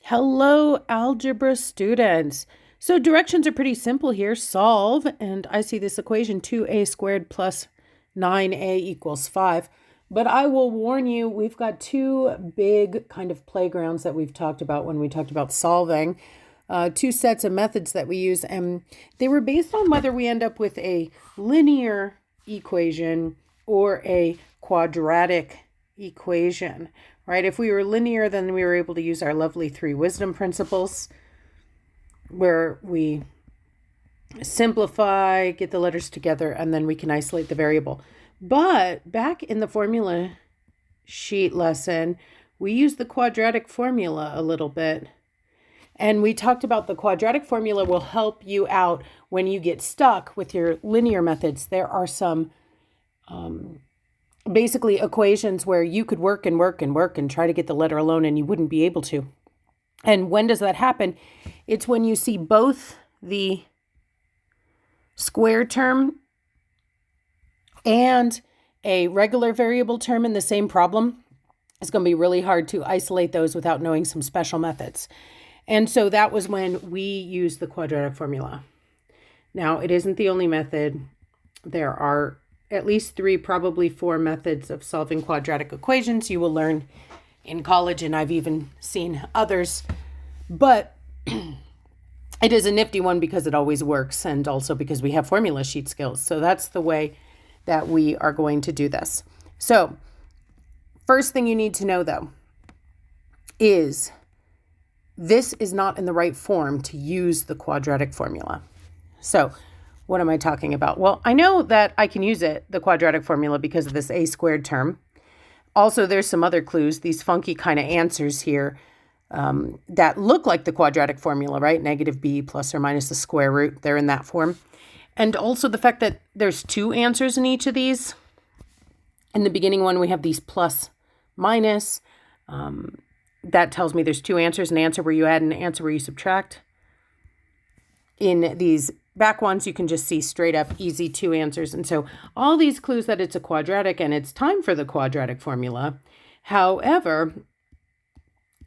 Hello, algebra students. So directions are pretty simple here. Solve, and I see this equation 2a squared plus 9a equals 5. But I will warn you, we've got two big kind of playgrounds that we've talked about when we talked about solving. Two sets of methods that we use, and they were based on whether we end up with a linear equation or a quadratic equation, right? If we were linear, then we were able to use our lovely three wisdom principles where we simplify, get the letters together, and then we can isolate the variable. But back in the formula sheet lesson, we used the quadratic formula a little bit. And we talked about the quadratic formula will help you out when you get stuck with your linear methods. There are some basically equations where you could work and try to get the letter alone and you wouldn't be able to. And when does that happen? It's when you see both the square term and a regular variable term in the same problem. It's going to be really hard to isolate those without knowing some special methods. And so that was when we used the quadratic formula. Now, it isn't the only method. There are at least three, probably four methods of solving quadratic equations you will learn in college, and I've even seen others. But it is a nifty one because it always works, and also because we have formula sheet skills. So that's the way that we are going to do this. So first thing you need to know, though, is this is not in the right form to use the quadratic formula. So what am I talking about? Well, I know that I can use the quadratic formula, because of this a squared term. Also, there's some other clues, these funky kind of answers here that look like the quadratic formula, right? Negative b plus or minus the square root, they're in that form. And also the fact that there's two answers in each of these. In the beginning one, we have these plus, minus. That tells me there's two answers, an answer where you add and an answer where you subtract. In these back ones, you can just see straight up easy two answers. And so all these clues that it's a quadratic and it's time for the quadratic formula. However,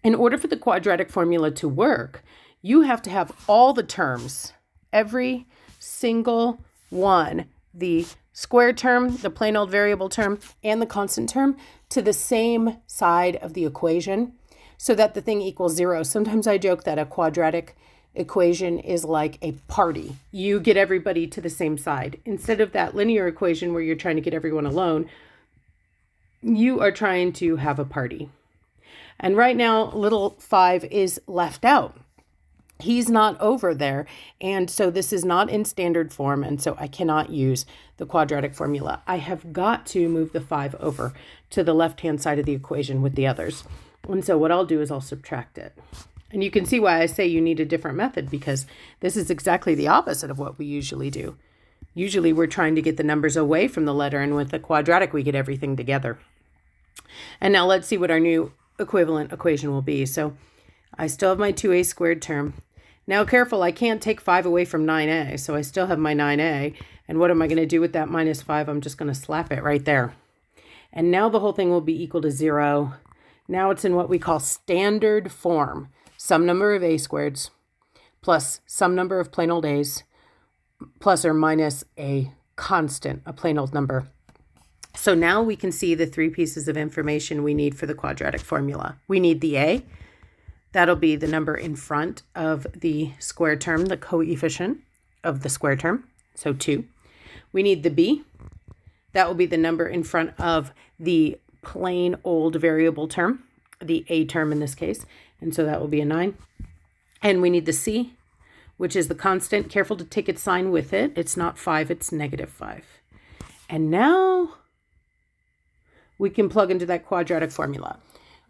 in order for the quadratic formula to work, you have to have all the terms, every single one, the square term, the plain old variable term, and the constant term, to the same side of the equation so that the thing equals 0. Sometimes I joke that a quadratic equation is like a party. You get everybody to the same side. Instead of that linear equation where you're trying to get everyone alone, you are trying to have a party. And right now, little 5 is left out. He's not over there. And so this is not in standard form. And so I cannot use the quadratic formula. I have got to move the 5 over to the left-hand side of the equation with the others. And so what I'll do is I'll subtract it. And you can see why I say you need a different method, because this is exactly the opposite of what we usually do. Usually we're trying to get the numbers away from the letter, and with the quadratic, we get everything together. And now let's see what our new equivalent equation will be. So I still have my 2a squared term. Now careful, I can't take 5 away from 9a, so I still have my 9a. And what am I going to do with that minus 5? I'm just going to slap it right there. And now the whole thing will be equal to 0. Now it's in what we call standard form. Some number of a squareds plus some number of plain old a's plus or minus a constant, a plain old number. So now we can see the three pieces of information we need for the quadratic formula. We need the a. That'll be the number in front of the square term, the coefficient of the square term, so 2. We need the b. That will be the number in front of the plain old variable term, the a term in this case, and so that will be a 9. And we need the c, which is the constant. Careful to take its sign with it. It's not 5, it's negative 5. And now we can plug into that quadratic formula,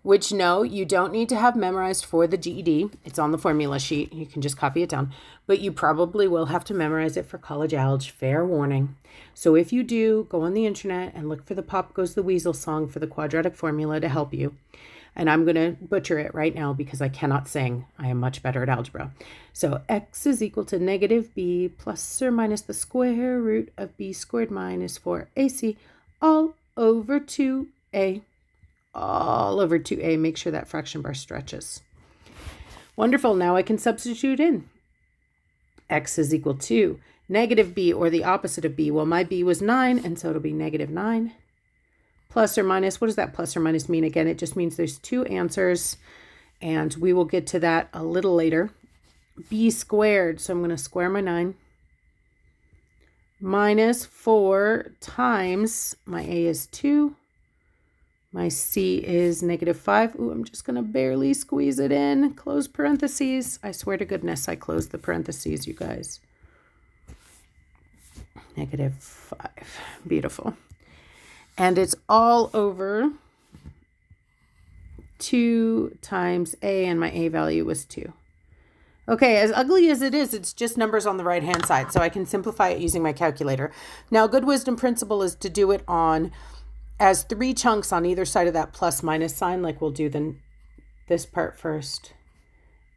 which, no, you don't need to have memorized for the GED. It's on the formula sheet. You can just copy it down. But you probably will have to memorize it for college algebra, fair warning. So if you do, go on the internet and look for the Pop Goes the Weasel song for the quadratic formula to help you. And I'm going to butcher it right now because I cannot sing. I am much better at algebra. So x is equal to negative b plus or minus the square root of b squared minus 4ac all over 2a. All over 2a. Make sure that fraction bar stretches. Wonderful. Now I can substitute in. X is equal to negative b, or the opposite of b. Well, my b was 9, and so it'll be negative 9. Plus or minus, what does that plus or minus mean? Again, it just means there's two answers, and we will get to that a little later. B squared, so I'm going to square my 9. Minus 4 times, my a is 2. My c is negative 5. Ooh, I'm just going to barely squeeze it in. Close parentheses. I swear to goodness, I closed the parentheses, you guys. Negative 5. Beautiful. And it's all over 2 times a, and my a value was 2. Okay, as ugly as it is, it's just numbers on the right-hand side, so I can simplify it using my calculator. Now, good wisdom principle is to do it on as 3 chunks on either side of that plus minus sign, like we'll do this part first,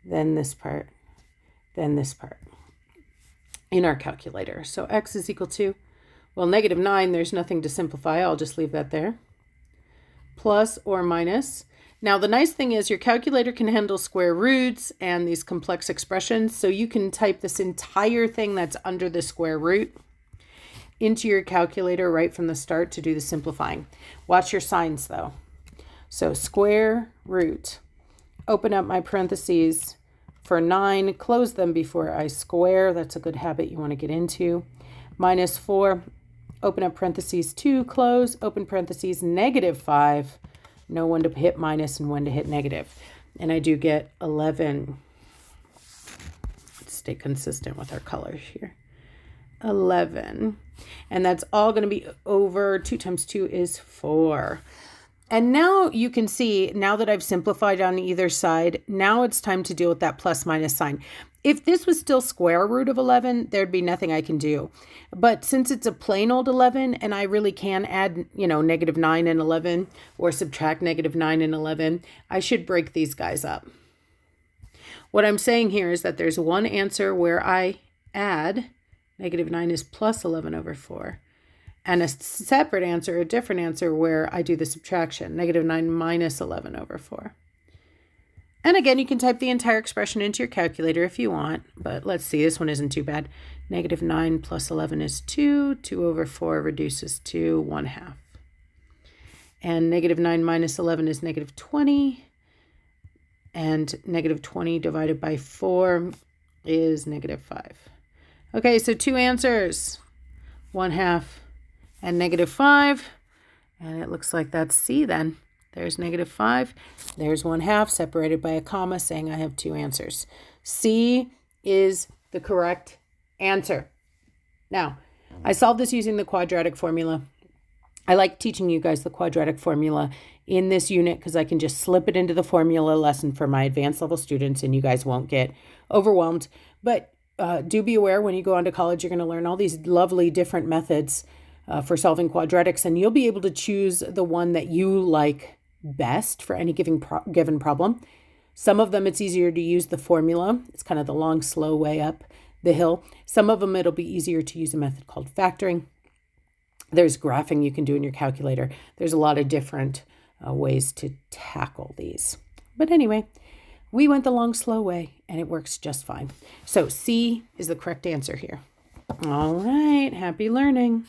then this part, then this part in our calculator. So x is equal to, well, negative 9, there's nothing to simplify. I'll just leave that there. Plus or minus. Now, the nice thing is your calculator can handle square roots and these complex expressions, so you can type this entire thing that's under the square root into your calculator right from the start to do the simplifying. Watch your signs, though. So square root. Open up my parentheses for 9. Close them before I square. That's a good habit you want to get into. Minus 4. Open up parentheses 2. Close. Open parentheses negative 5. Know when to hit minus and when to hit negative. And I do get 11. Let's stay consistent with our colors here. 11. And that's all going to be over 2 times 2 is 4. And now you can see, now that I've simplified on either side, now it's time to deal with that plus minus sign. If this was still square root of 11, there'd be nothing I can do. But since it's a plain old 11, and I really can add, negative 9 and 11, or subtract negative 9 and 11, I should break these guys up. What I'm saying here is that there's one answer where I add, negative 9 is plus 11 over 4. And a separate answer, a different answer, where I do the subtraction, negative 9 minus 11 over 4. And again, you can type the entire expression into your calculator if you want, but let's see, this one isn't too bad. Negative 9 plus 11 is 2. 2 over 4 reduces to 1/2. And negative 9 minus 11 is negative 20. And negative 20 divided by 4 is negative 5. Okay, so 2 answers, 1/2 and negative 5. And it looks like that's C then. There's negative 5. There's 1/2 separated by a comma saying I have 2 answers. C is the correct answer. Now, I solved this using the quadratic formula. I like teaching you guys the quadratic formula in this unit because I can just slip it into the formula lesson for my advanced level students and you guys won't get overwhelmed. But do be aware when you go on to college, you're going to learn all these lovely different methods for solving quadratics, and you'll be able to choose the one that you like best for any given problem. Some of them, it's easier to use the formula. It's kind of the long, slow way up the hill. Some of them, it'll be easier to use a method called factoring. There's graphing you can do in your calculator. There's a lot of different ways to tackle these. But anyway, we went the long, slow way, and it works just fine. So C is the correct answer here. All right, happy learning.